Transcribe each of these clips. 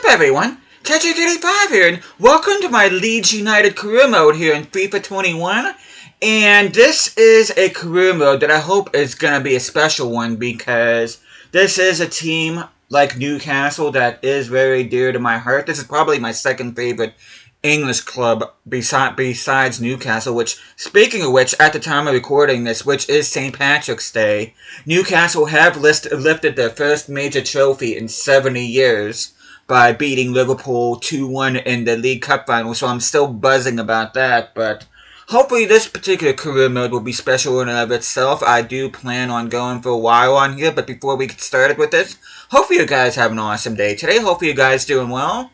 everyone, Tetrick85 here, and welcome to my Leeds United career mode here in FIFA 21. And this is a career mode that I hope is going to be a special one because this is a team like Newcastle that is very dear to my heart. This is probably my second favorite English club besides Newcastle, which, speaking of which, at the time of recording this, which is St. Patrick's Day, Newcastle have lifted their first major trophy in 70 years by beating Liverpool 2-1 in the League Cup final, so I'm still buzzing about that, but hopefully this particular career mode will be special in and of itself. I do plan on going for a while on here, but before we get started with this, hopefully you guys have an awesome day today. Hopefully you guys doing well.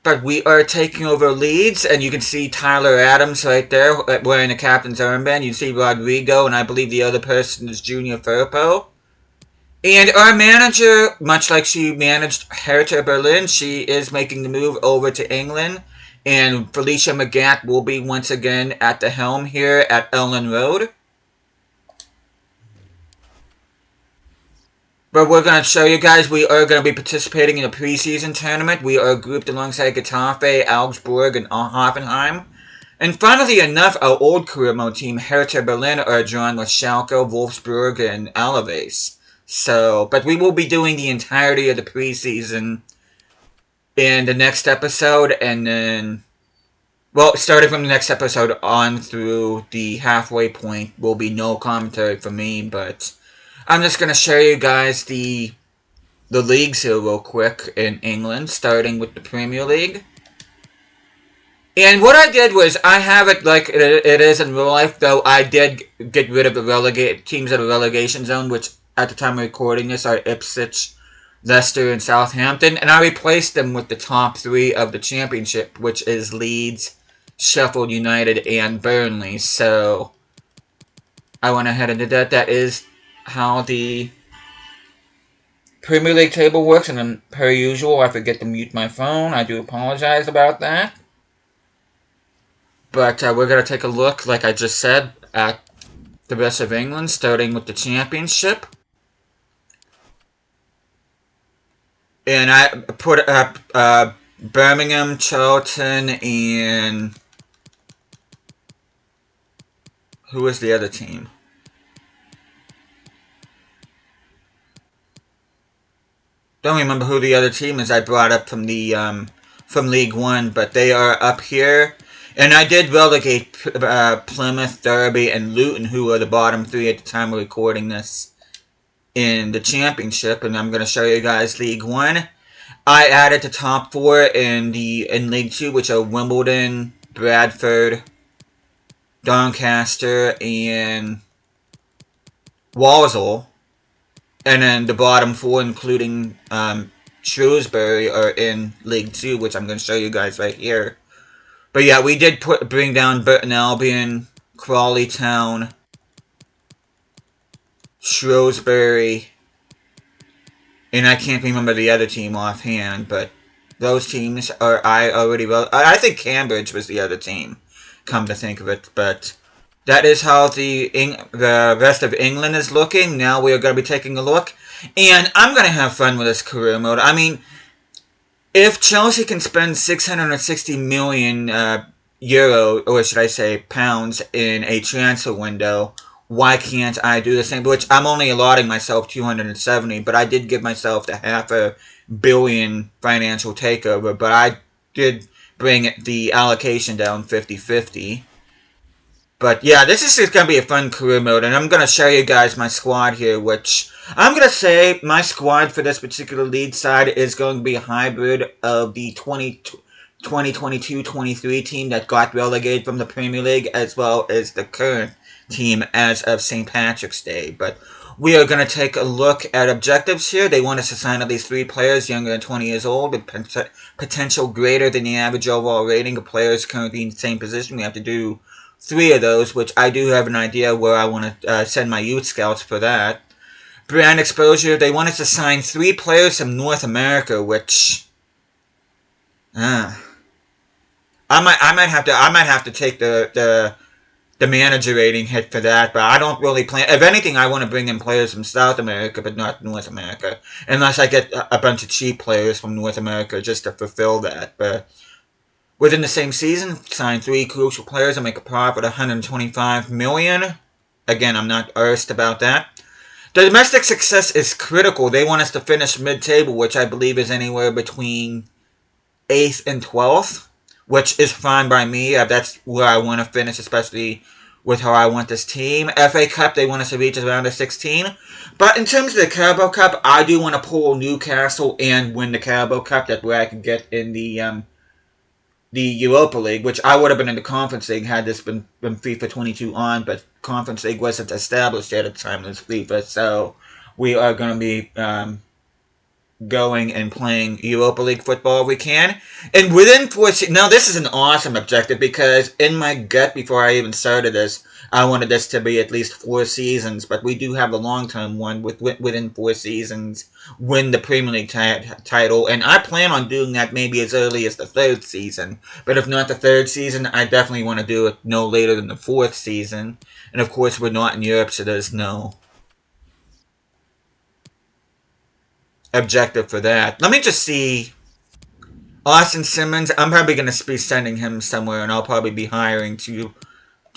But we are taking over Leeds, and you can see Tyler Adams right there wearing the captain's armband. You can see Rodrigo, and I believe the other person is Junior Firpo. And our manager, much like she managed Hertha Berlin, she is making the move over to England. And Felicia McGath will be once again at the helm here at Ellen Road. But we're going to show you guys, we are going to be participating in a preseason tournament. We are grouped alongside Getafe, Augsburg, and Hoffenheim. And funnily enough, our old career mode team, Hertha Berlin, are joined with Schalke, Wolfsburg, and Alaves. So, but we will be doing the entirety of the preseason in the next episode, and then, well, starting from the next episode on through the halfway point will be no commentary from me, but I'm just going to show you guys the leagues here real quick in England, starting with the Premier League. And what I did was, I have it like it is in real life, though I did get rid of the teams of the relegation zone, which at the time of recording this are Ipswich, Leicester, and Southampton, and I replaced them with the top three of the championship, which is Leeds, Sheffield United, and Burnley. So I went ahead and did that. That is how the Premier League table works, and then, per usual, I forget to mute my phone. I do apologize about that. But we're going to take a look, like I just said, at the rest of England, starting with the championship. And I put up Birmingham, Charlton, and who was the other team? Don't remember who the other team is I brought up from the from League One, but they are up here. And I did relegate Plymouth, Derby, and Luton, who are the bottom three at the time of recording this, in the championship. And I'm going to show you guys League One. I added the top four in League Two, which are Wimbledon, Bradford, Doncaster, and Walsall. And then the bottom four, including Shrewsbury, are in League Two, which I'm going to show you guys right here. But yeah, we did bring down Burton Albion, Crawley Town, Shrewsbury, and I can't remember the other team offhand, but those teams are I think Cambridge was the other team, come to think of it, but that is how the rest of England is looking. Now we are going to be taking a look, and I'm going to have fun with this career mode. I mean, if Chelsea can spend 660 million euro, or should I say pounds, in a transfer window, why can't I do the same? Which I'm only allotting myself 270, but I did give myself the $500 million financial takeover, but I did bring the allocation down 50-50. But yeah, this is just going to be a fun career mode, and I'm going to show you guys my squad here, which I'm going to say my squad for this particular lead side is going to be a hybrid of the 2022-23 team that got relegated from the Premier League, as well as the current team as of St. Patrick's Day. But we are going to take a look at objectives here. They want us to sign at least 3 players younger than 20 years old with potential greater than the average overall rating of players currently in the same position. We have to do 3 of those, which I do have an idea where I want to send my youth scouts for that. Brand exposure, they want us to sign 3 players from North America, which I might have to take the the manager rating hit for that, but I don't really plan. If anything, I want to bring in players from South America, but not North America, unless I get a bunch of cheap players from North America just to fulfill that. But within the same season, sign 3 crucial players and make a profit of $125 million. Again, I'm not arsed about that. The domestic success is critical. They want us to finish mid-table, which I believe is anywhere between 8th and 12th, which is fine by me. That's where I want to finish, especially with how I want this team. FA Cup, they want us to reach around the 16. But in terms of the Carabao Cup, I do want to pull Newcastle and win the Carabao Cup. That's where I can get in the Europa League, which I would have been in the Conference League had this been FIFA 22 on, but Conference League wasn't established yet at the time of this FIFA, so we are going to be going and playing Europa League football if we can. And within 4 seasons, now this is an awesome objective because in my gut before I even started this, I wanted this to be at least 4 seasons, but we do have a long-term one within 4 seasons, win the Premier League title, and I plan on doing that maybe as early as the 3rd season. But if not the 3rd season, I definitely want to do it no later than the 4th season. And of course, we're not in Europe, so there's no objective for that. Let me just see. Austin Simmons, I'm probably going to be sending him somewhere, and I'll probably be hiring 2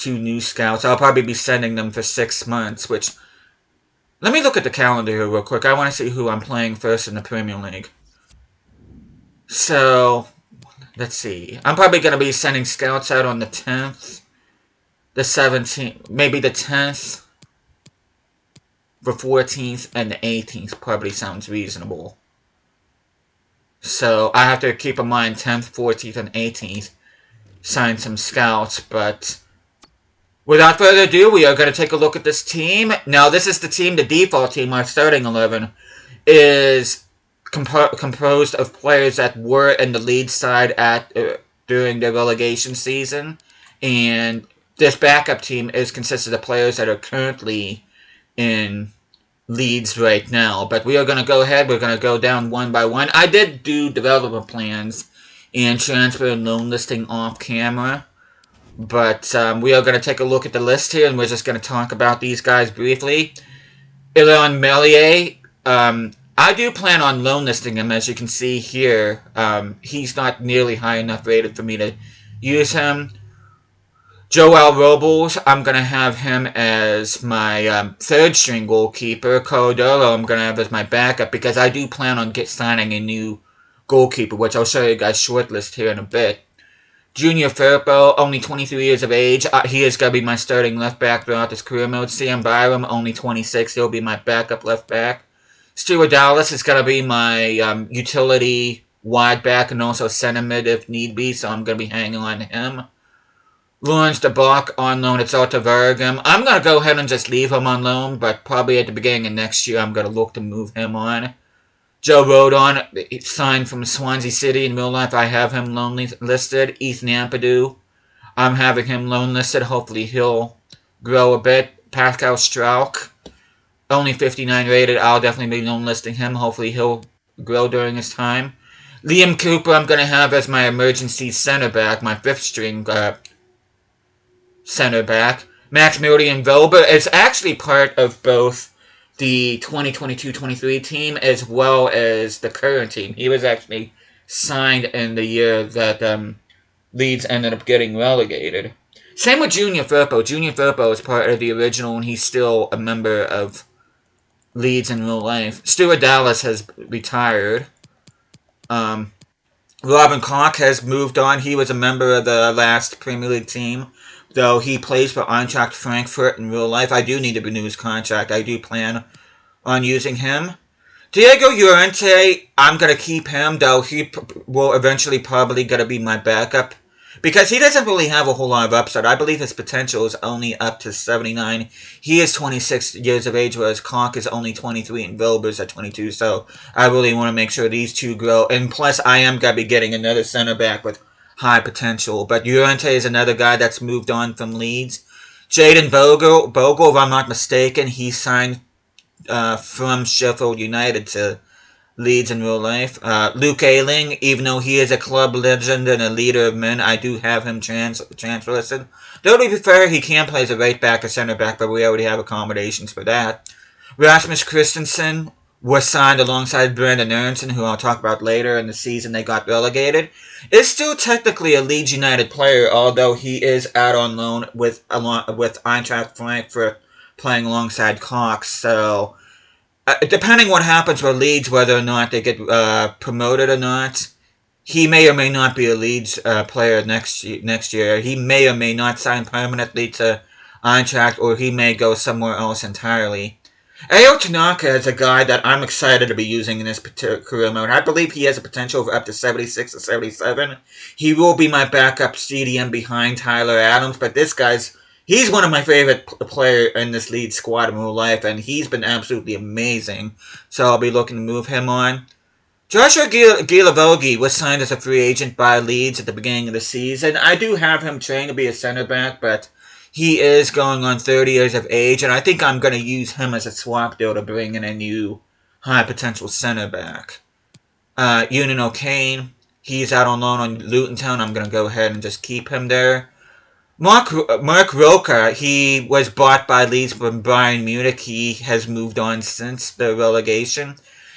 new scouts. I'll probably be sending them for 6 months, which... Let me look at the calendar here real quick. I want to see who I'm playing first in the Premier League. So, let's see. I'm probably going to be sending scouts out on the 10th, the 17th, maybe the 10th, the 14th, and the 18th probably sounds reasonable. So, I have to keep in mind 10th, 14th, and 18th. Sign some scouts, but... Without further ado, we are going to take a look at this team. Now, this is the team, the default team, our starting 11, is composed of players that were in the Leeds side during the relegation season. And this backup team consists of players that are currently in Leeds right now. But we are going to go ahead. We're going to go down one by one. I did do development plans and transfer and loan listing off camera. But we are going to take a look at the list here, and we're just going to talk about these guys briefly. Ilon Melier, I do plan on loan listing him, as you can see here. He's not nearly high enough rated for me to use him. Joel Robles, I'm going to have him as my third-string goalkeeper. Corridoro, I'm going to have as my backup, because I do plan on signing a new goalkeeper, which I'll show you guys short list here in a bit. Junior Firpo, only 23 years of age. He is going to be my starting left back throughout this career mode. Sam Byram, only 26. He'll be my backup left back. Stuart Dallas is going to be my utility wide back and also center mid if need be, so I'm going to be hanging on to him. Lawrence de Bach on loan at Celta Vargam. I'm going to go ahead and just leave him on loan, but probably at the beginning of next year I'm going to look to move him on. Joe Rodon, signed from Swansea City. In real life, I have him loan listed. Ethan Ampadu, I'm having him loan listed. Hopefully, he'll grow a bit. Pascal Strauch, only 59 rated. I'll definitely be loan listing him. Hopefully, he'll grow during his time. Liam Cooper, I'm going to have as my emergency center back, my 5th string center back. Maximilian Wilber is actually part of both the 2022-23 team as well as the current team. He was actually signed in the year that Leeds ended up getting relegated. Same with Junior Firpo. Junior Firpo is part of the original, and he's still a member of Leeds in real life. Stuart Dallas has retired. Robin Koch has moved on. He was a member of the last Premier League team, though he plays for Eintracht Frankfurt in real life. I do need to renew his contract. I do plan on using him. Diego Llorente, I'm going to keep him, though he will eventually probably going to be my backup, because he doesn't really have a whole lot of upside. I believe his potential is only up to 79. He is 26 years of age, whereas Koch is only 23 and Wilber's at 22, so I really want to make sure these two grow. And plus, I am going to be getting another center back with high potential. But Llorente is another guy that's moved on from Leeds. Jaden Bogle, if I'm not mistaken, he signed from Sheffield United to Leeds in real life. Luke Ayling, even though he is a club legend and a leader of men, I do have him transfer listed. Though to be fair, he can play as a right back or center back, but we already have accommodations for that. Rasmus Christensen was signed alongside Brandon Aronson, who I'll talk about later in the season they got relegated. Is still technically a Leeds United player, although he is out on loan with Eintracht Frankfurt playing alongside Cox. So, depending what happens with Leeds, whether or not they get promoted or not, he may or may not be a Leeds player next year. He may or may not sign permanently to Eintracht, or he may go somewhere else entirely. Ayo Tanaka is a guy that I'm excited to be using in this career mode. I believe he has a potential of up to 76 or 77. He will be my backup CDM behind Tyler Adams, but he's one of my favorite players in this Leeds squad in real life, and he's been absolutely amazing. So I'll be looking to move him on. Joshua Gilavogi was signed as a free agent by Leeds at the beginning of the season. I do have him trained to be a center back, but he is going on 30 years of age, and I think I'm going to use him as a swap deal to bring in a new high-potential center back. Eunan O'Kane, he's out on loan on Luton Town. I'm going to go ahead and just keep him there. Mark Roca, he was bought by Leeds from Bayern Munich. He has moved on since the relegation.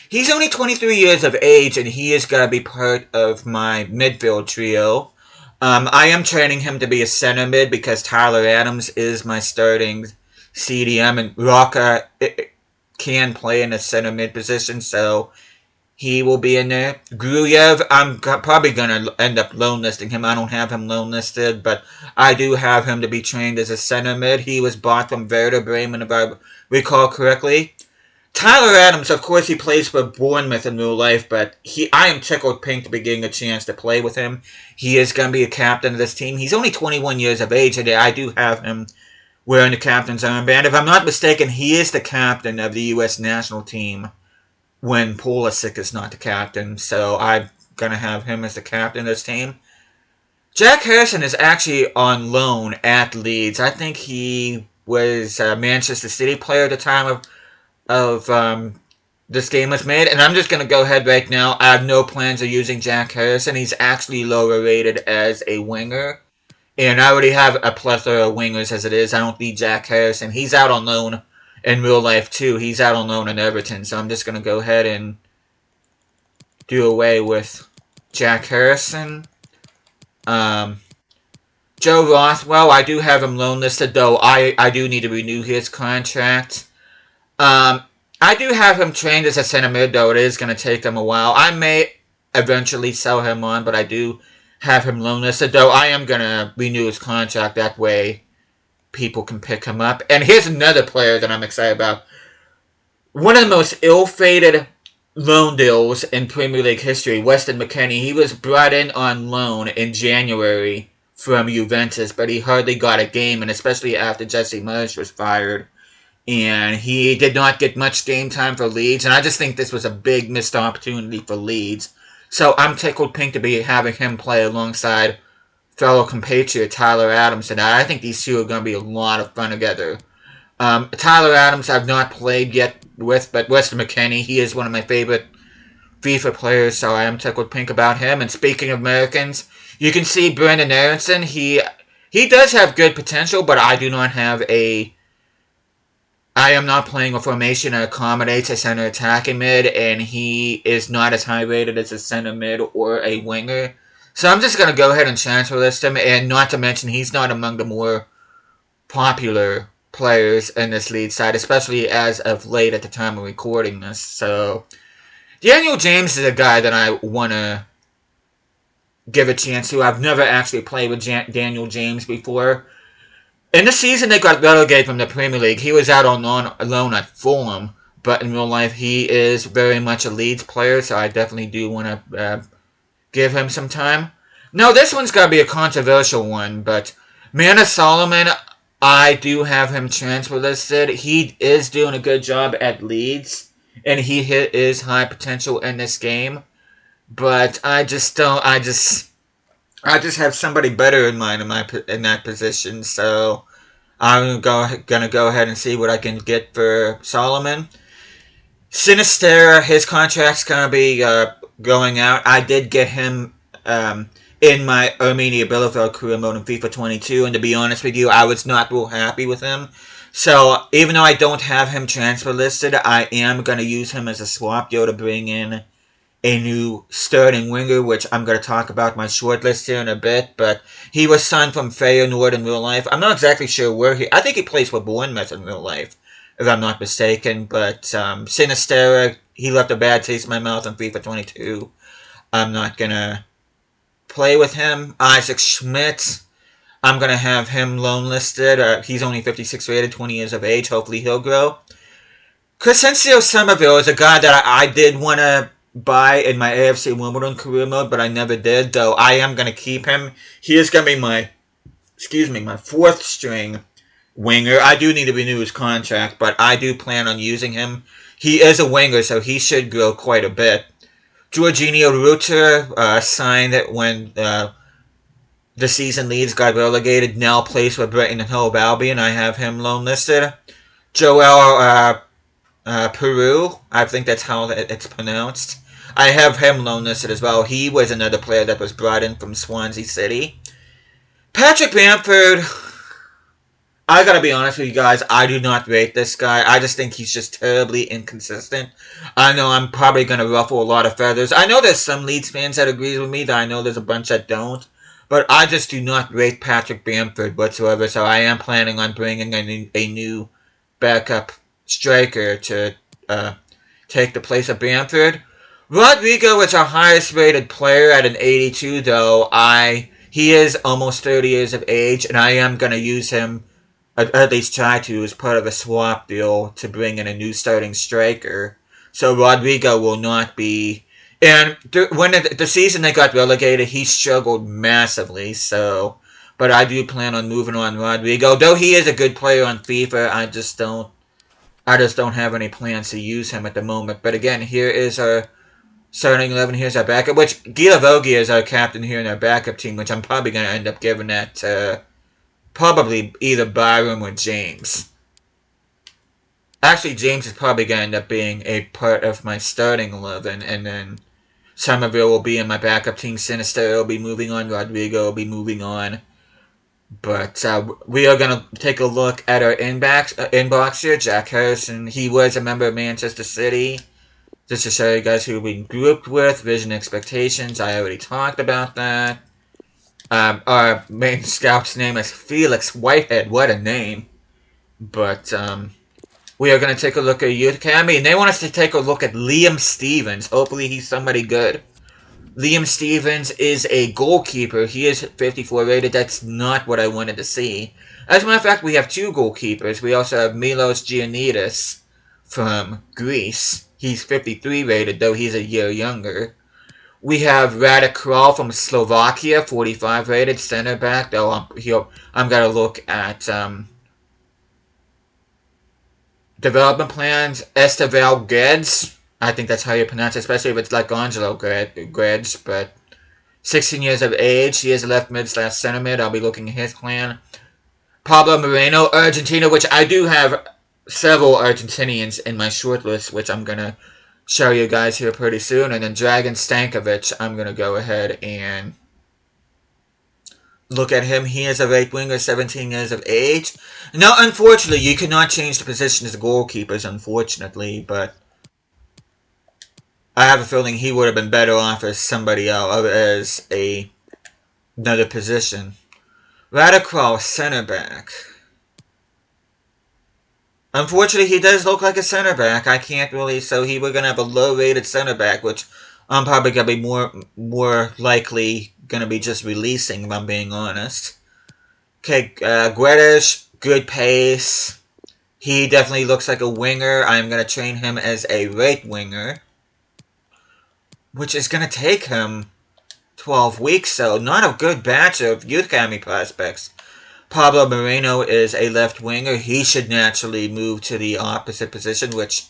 He's only 23 years of age, and he is going to be part of my midfield trio. I am training him to be a center mid because Tyler Adams is my starting CDM, and Roca can play in a center mid position, so he will be in there. Gruyev, I'm probably going to end up loan listing him. I don't have him loan listed, but I do have him to be trained as a center mid. He was bought from Werder Bremen, if I recall correctly. Tyler Adams, of course, he plays for Bournemouth in real life, but I am tickled pink to be getting a chance to play with him. He is going to be a captain of this team. He's only 21 years of age, and I do have him wearing the captain's armband. If I'm not mistaken, he is the captain of the U.S. national team when Pulisic is not the captain, so I'm going to have him as the captain of this team. Jack Harrison is actually on loan at Leeds. I think he was a Manchester City player at the time of this game was made, and I'm just going to go ahead right now. I have no plans of using Jack Harrison. He's actually lower rated as a winger, and I already have a plethora of wingers as it is. I don't need Jack Harrison. He's out on loan in real life too. He's out on loan in Everton, so I'm just going to go ahead and do away with Jack Harrison. Joe Rothwell, I do have him loan listed, though I do need to renew his contract. I do have him trained as a center mid, though it is going to take him a while. I may eventually sell him on, but I do have him loan listed, though I am going to renew his contract. That way people can pick him up. And here's another player that I'm excited about. One of the most ill-fated loan deals in Premier League history, Weston McKennie. He was brought in on loan in January from Juventus, but he hardly got a game, and especially after Jesse Marsch was fired. And he did not get much game time for Leeds, and I just think this was a big missed opportunity for Leeds. So I'm tickled pink to be having him play alongside fellow compatriot Tyler Adams, and I think these two are going to be a lot of fun together. Tyler Adams I've not played yet with, but Weston McKennie, he is one of my favorite FIFA players, so I am tickled pink about him. And speaking of Americans, you can see Brandon Aronson. He does have good potential, but I do not have I am not playing a formation that accommodates a center attacking mid, and he is not as high rated as a center mid or a winger. So I'm just going to go ahead and transfer list him, and not to mention he's not among the more popular players in this lead side, especially as of late at the time of recording this. So Daniel James is a guy that I want to give a chance to. I've never actually played with Daniel James before. In the season they got relegated from the Premier League, he was out on loan at Fulham, but in real life he is very much a Leeds player, so I definitely do want to give him some time. No, this one's got to be a controversial one, but Manus Solomon, I do have him transfer listed. He is doing a good job at Leeds, and he is high potential in this game, but I just have somebody better in mind in that position, so I'm gonna go ahead and see what I can get for Solomon. Sinistera, his contract's gonna be going out. I did get him in my Armenia Bielefeld career mode in FIFA 22, and to be honest with you, I was not real happy with him. So even though I don't have him transfer listed, I am gonna use him as a swap deal to bring in a new starting winger, which I'm going to talk about my short list here in a bit, but he was signed from Feyenoord in real life. I'm not exactly sure where I think he plays for Bournemouth in real life, if I'm not mistaken, but Sinistera, he left a bad taste in my mouth in FIFA 22. I'm not going to play with him. Isaac Schmidt, I'm going to have him loan listed. He's only 56 rated, 20 years of age. Hopefully he'll grow. Crescencio Somerville is a guy that I did want to buy in my AFC Wimbledon career mode, but I never did, though I am going to keep him. He is going to be my fourth string winger. I do need to renew his contract, but I do plan on using him. He is a winger, so he should grow quite a bit. Jorginho Rutter signed when the season Leeds got relegated, now plays for Brighton and Hove Albion. I have him loan listed. Joel Peru, I think that's how it's pronounced. I have him loan listed as well. He was another player that was brought in from Swansea City. Patrick Bamford, I gotta be honest with you guys, I do not rate this guy. I just think he's just terribly inconsistent. I know I'm probably gonna ruffle a lot of feathers. I know there's some Leeds fans that agree with me, though I know there's a bunch that don't. But I just do not rate Patrick Bamford whatsoever, so I am planning on bringing a new backup striker to take the place of Bamford. Rodrigo is our highest rated player at an 82, though. He is almost 30 years of age, and I am going to use him, at least try to, as part of a swap deal to bring in a new starting striker. So Rodrigo will not be... And when the season they got relegated, he struggled massively, so... But I do plan on moving on Rodrigo. Though he is a good player on FIFA, I just don't have any plans to use him at the moment. But again, here is our starting 11. Here's our backup, which Gila Vogia is our captain here in our backup team, which I'm probably going to end up giving that to probably either Byram or James. Actually, James is probably going to end up being a part of my starting 11, and then Somerville will be in my backup team. Sinister will be moving on. Rodrigo will be moving on. But we are going to take a look at our inbox here. Jack Harrison, he was a member of Manchester City. Just to show you guys who we've been grouped with. Vision expectations, I already talked about that. Our main scout's name is Felix Whitehead. What a name. But we are going to take a look at Youth Academy. And they want us to take a look at Liam Stevens. Hopefully he's somebody good. Liam Stevens is a goalkeeper. He is 54 rated. That's not what I wanted to see. As a matter of fact, we have two goalkeepers. We also have Milos Giannidis from Greece. He's 53 rated, though he's a year younger. We have Radek Král from Slovakia, 45 rated, center back. Though I'm going to look at development plans. Esteval Guedes. I think that's how you pronounce it, especially if it's like Angelo Guedes, but 16 years of age. He is a left mid / center mid. I'll be looking at his plan. Pablo Moreno, Argentina, which I do have several Argentinians in my short list, which I'm going to show you guys here pretty soon. And then Dragan Stankovic, I'm going to go ahead and look at him. He is a right winger, 17 years of age. Now, unfortunately, you cannot change the position as goalkeepers, unfortunately, but I have a feeling he would have been better off as somebody else, as another position. Radek Král, center back. Unfortunately, he does look like a center back. I can't really... So we're going to have a low-rated center back, which I'm probably going to be more likely going to be just releasing, if I'm being honest. Okay, Guedes, good pace. He definitely looks like a winger. I'm going to train him as a right winger, which is going to take him 12 weeks, so not a good batch of Youth Academy prospects. Pablo Moreno is a left winger. He should naturally move to the opposite position, which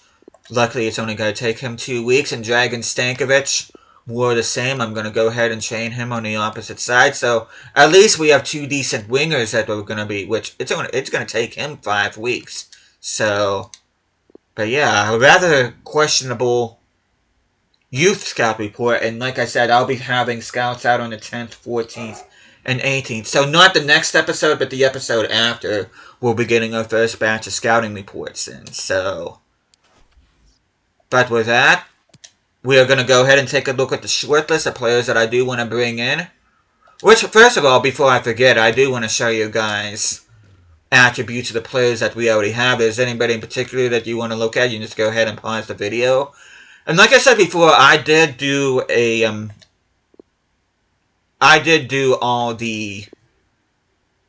luckily it's only going to take him 2 weeks. And Dragan Stankovic, more the same. I'm going to go ahead and train him on the opposite side. So at least we have two decent wingers that are going to be, which it's going to take him 5 weeks. So But yeah, a rather questionable youth scout report. And like I said, I'll be having scouts out on the 10th, 14th, and 18th. So not the next episode, but the episode after, we'll be getting our first batch of scouting reports in. So, but with that, we are going to go ahead and take a look at the short list of players that I do want to bring in. Which, first of all, before I forget, I do want to show you guys attributes of the players that we already have. Is anybody in particular that you want to look at? You can just go ahead and pause the video. And like I said before, I did do all the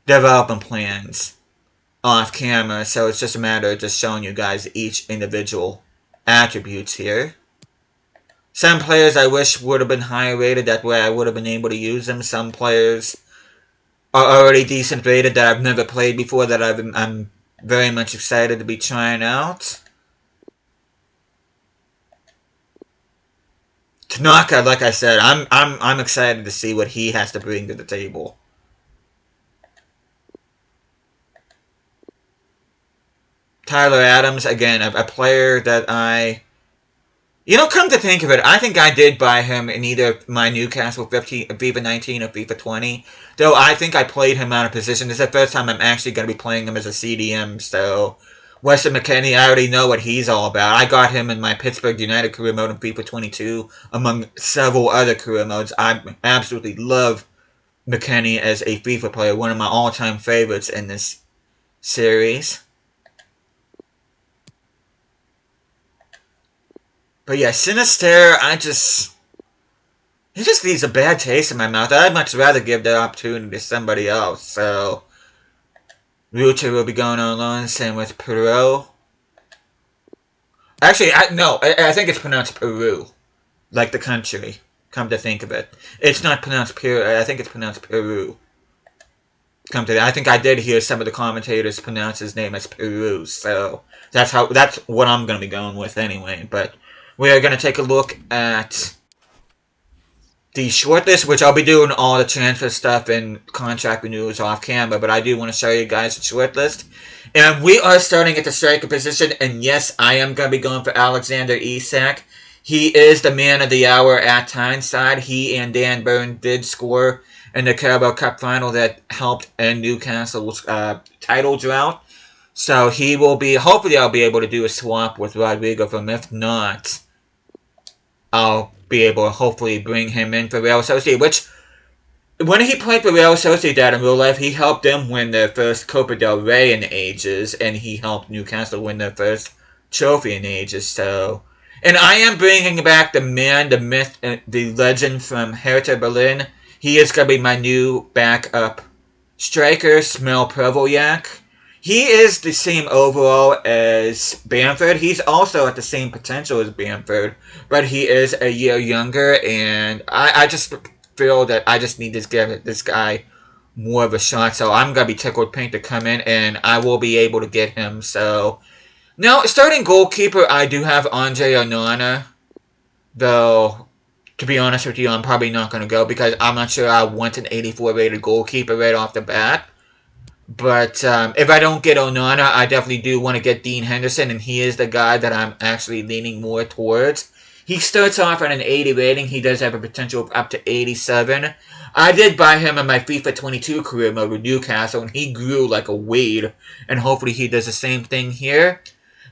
development plans off camera, so it's just a matter of just showing you guys each individual attributes here. Some players I wish would have been higher rated, that way I would have been able to use them. Some players are already decent rated that I've never played before that I'm very much excited to be trying out. Tanaka, like I said, I'm excited to see what he has to bring to the table. Tyler Adams, again, a player that come to think of it, I think I did buy him in either my Newcastle FIFA 19 or FIFA 20. Though I think I played him out of position. This is the first time I'm actually going to be playing him as a CDM, so Weston McKennie, I already know what he's all about. I got him in my Pittsburgh United career mode in FIFA 22, among several other career modes. I absolutely love McKennie as a FIFA player, one of my all-time favorites in this series. But yeah, Sinister, he just leaves a bad taste in my mouth. I'd much rather give the opportunity to somebody else, so Ruter will be going on loan, same with Perot. Actually, I think it's pronounced Peru, like the country, come to think of it. It's not pronounced Peru, I think it's pronounced Peru. I think I did hear some of the commentators pronounce his name as Peru, so that's what I'm going to be going with anyway, but we are going to take a look at the shortlist, which I'll be doing all the transfer stuff and contract renewals off camera, but I do want to show you guys the shortlist. And we are starting at the striker position, and yes, I am going to be going for Alexander Isak. He is the man of the hour at Tyneside. He and Dan Burn did score in the Carabao Cup final that helped end Newcastle's title drought. So he will be, hopefully I'll be able to do a swap with Rodrigo from, if not, I'll be able to hopefully bring him in for Real Sociedad, which, when he played for Real Sociedad in real life, he helped them win their first Copa del Rey in ages, and he helped Newcastle win their first trophy in ages, so. And I am bringing back the man, the myth, the legend from Hertha Berlin. He is going to be my new backup striker, Smel Prevolyak. He is the same overall as Bamford. He's also at the same potential as Bamford, but he is a year younger, and I just feel that I just need to give this guy more of a shot, so I'm going to be tickled pink to come in, and I will be able to get him, so. Now, starting goalkeeper, I do have Andre Onana, though, to be honest with you, I'm probably not going to go, because I'm not sure I want an 84 rated goalkeeper right off the bat. But if I don't get Onana, I definitely do want to get Dean Henderson, and he is the guy that I'm actually leaning more towards. He starts off at an 80 rating. He does have a potential of up to 87. I did buy him in my FIFA 22 career mode with Newcastle, and he grew like a weed, and hopefully he does the same thing here.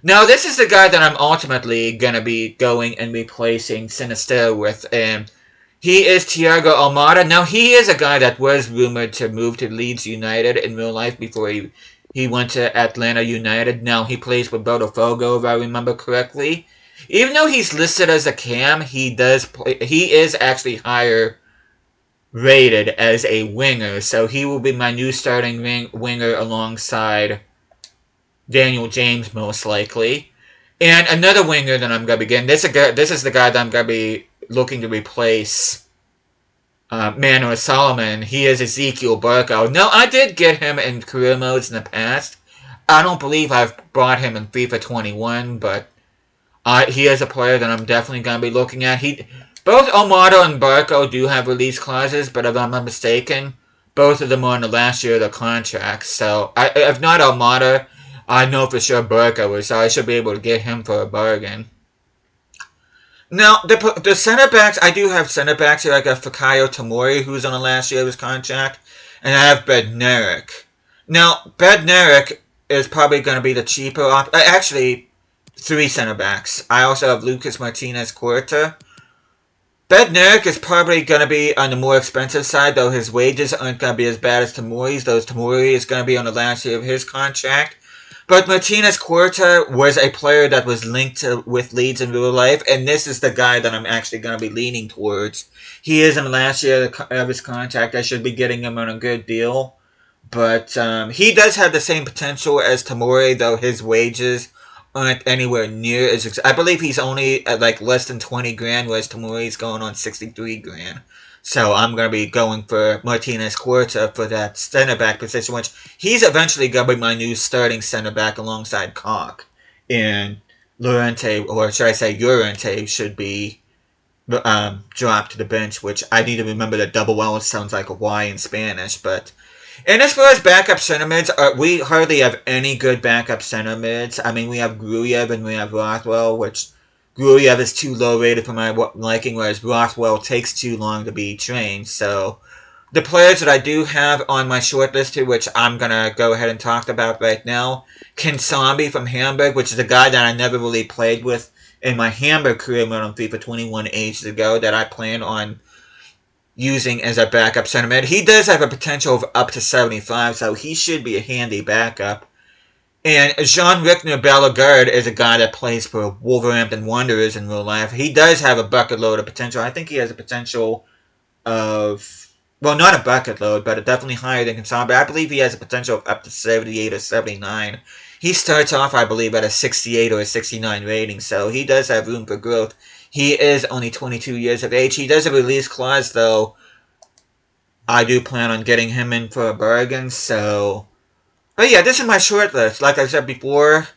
Now, this is the guy that I'm ultimately going to be going and replacing Sinister with, and he is Thiago Almada. Now, he is a guy that was rumored to move to Leeds United in real life before he went to Atlanta United. Now, he plays for Botafogo, if I remember correctly. Even though he's listed as a cam, he is actually higher rated as a winger. So, he will be my new starting winger alongside Daniel James, most likely. And another winger that I'm going to be getting. This is the guy that I'm going to be looking to replace Manuel Solomon. He is Ezekiel Barco. Now, I did get him in career modes in the past. I don't believe I've bought him in FIFA 21, but he is a player that I'm definitely going to be looking at. Both Almada and Barco do have release clauses, but if I'm not mistaken, both of them are in the last year of their contracts. So, if not Almada, I know for sure Burko is, so I should be able to get him for a bargain. Now, the center backs, I do have center backs here. I got Fikayo Tomori, who's on the last year of his contract, and I have Bednarik. Now, Bednarik is probably going to be the cheaper option. Actually, three center backs. I also have Lucas Martinez Cuerta. Bednarik is probably going to be on the more expensive side, though his wages aren't going to be as bad as Tomori's, though Tomori is going to be on the last year of his contract. But Martinez Cuerta was a player that was linked with Leeds in real life, and this is the guy that I'm actually going to be leaning towards. He is in the last year of his contract. I should be getting him on a good deal. But he does have the same potential as Tomori, though his wages aren't anywhere near as... I believe he's only at like less than 20 grand, whereas Tomori's going on 63 grand. So I'm going to be going for Martinez Cuerta for that center back position, which he's eventually going to be my new starting center back alongside Koch. And Llorente, or should I say Llorente, should be dropped to the bench, which I need to remember that double L sounds like a Y in Spanish. But and as far as backup center mids, we hardly have any good backup center mids. I mean, we have Gruyev and we have Rothwell, which... Gruyev is too low rated for my liking, whereas Rothwell takes too long to be trained. So, the players that I do have on my short list here, which I'm going to go ahead and talk about right now, Kinsambi from Hamburg, which is a guy that I never really played with in my Hamburg career mode on FIFA 21 ages ago, that I plan on using as a backup center mid. He does have a potential of up to 75, so he should be a handy backup. And Jean-Rickner Bellegarde is a guy that plays for Wolverhampton Wanderers in real life. He does have a bucket load of potential. I think he has a potential of... Well, not a bucket load, but definitely higher than Kinsambi. I believe he has a potential of up to 78 or 79. He starts off, I believe, at a 68 or a 69 rating, so he does have room for growth. He is only 22 years of age. He does have a release clause, though. I do plan on getting him in for a bargain, so... But yeah, this is my short list. Like I said before,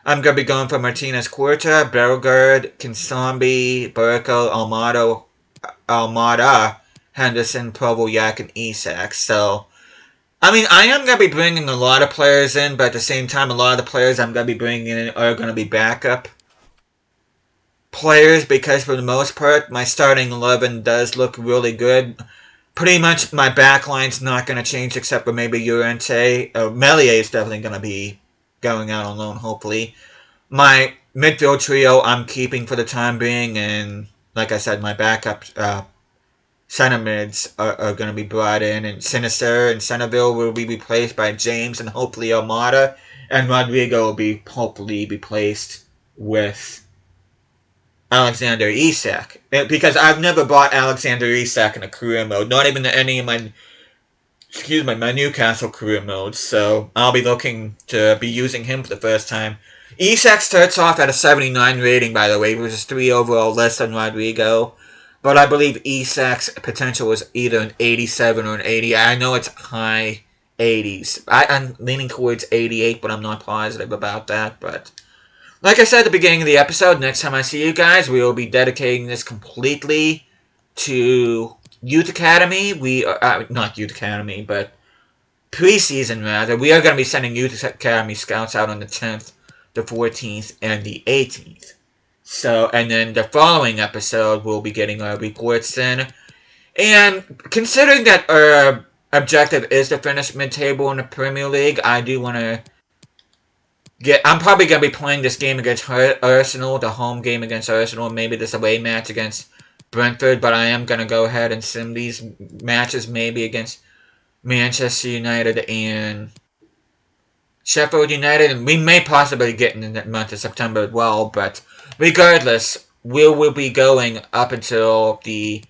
I'm going to be going for Martinez Cuerta, Bellegarde, Kinsambi, Burko, Almada, Henderson, Provolyak, and Isak. So, I mean, I am going to be bringing a lot of players in, but at the same time, a lot of the players I'm going to be bringing in are going to be backup players, because for the most part, my starting 11 does look really good. Pretty much my backline's not going to change except for maybe Llorente. Melier is definitely going to be going out on loan, hopefully. My midfield trio I'm keeping for the time being, and like I said, my backup center mids are going to be brought in, and Sinister and Centerville will be replaced by James and hopefully Almada, and Rodrigo will be hopefully replaced with Alexander Isak, because I've never bought Alexander Isak in a career mode, not even in any of my Newcastle career modes, so I'll be looking to be using him for the first time. Isak starts off at a 79 rating, by the way, which is 3 overall less than Rodrigo, but I believe Isak's potential is either an 87 or an 80. I know it's high 80s. I'm leaning towards 88, but I'm not positive about that, but... Like I said at the beginning of the episode, next time I see you guys, we will be dedicating this completely to Youth Academy. We are, not Youth Academy, but preseason rather. We are going to be sending Youth Academy scouts out on the 10th, the 14th, and the 18th. So, and then the following episode, we'll be getting our reports in. And considering that our objective is to finish mid-table in the Premier League, I do want to... I'm probably going to be playing this game against Arsenal, the home game against Arsenal, maybe this away match against Brentford, but I am going to go ahead and sim these matches maybe against Manchester United and Sheffield United, and we may possibly get in the month of September as well, but regardless, we will be going up until the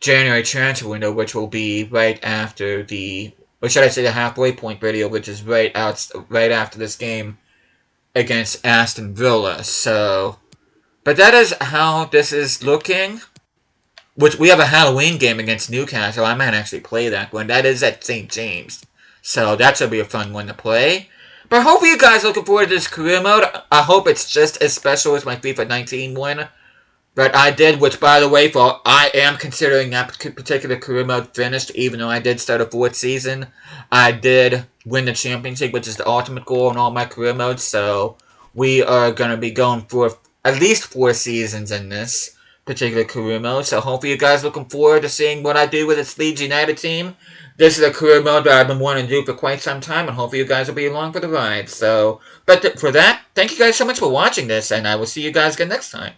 January transfer window, which will be right after the... Or should I say the halfway point video, which is right after this game against Aston Villa. So, but that is how this is looking. Which we have a Halloween game against Newcastle. I might actually play that one. That is at St. James. So that should be a fun one to play. But hopefully you guys are looking forward to this career mode. I hope it's just as special as my FIFA 19 one. But I did, which by the way, for I am considering that particular career mode finished, even though I did start a 4th season. I did win the championship, which is the ultimate goal in all my career modes, so we are going to be going for at least 4 seasons in this particular career mode, so hopefully you guys are looking forward to seeing what I do with this Leeds United team. This is a career mode that I've been wanting to do for quite some time, and hopefully you guys will be along for the ride. So, but for that, thank you guys so much for watching this, and I will see you guys again next time.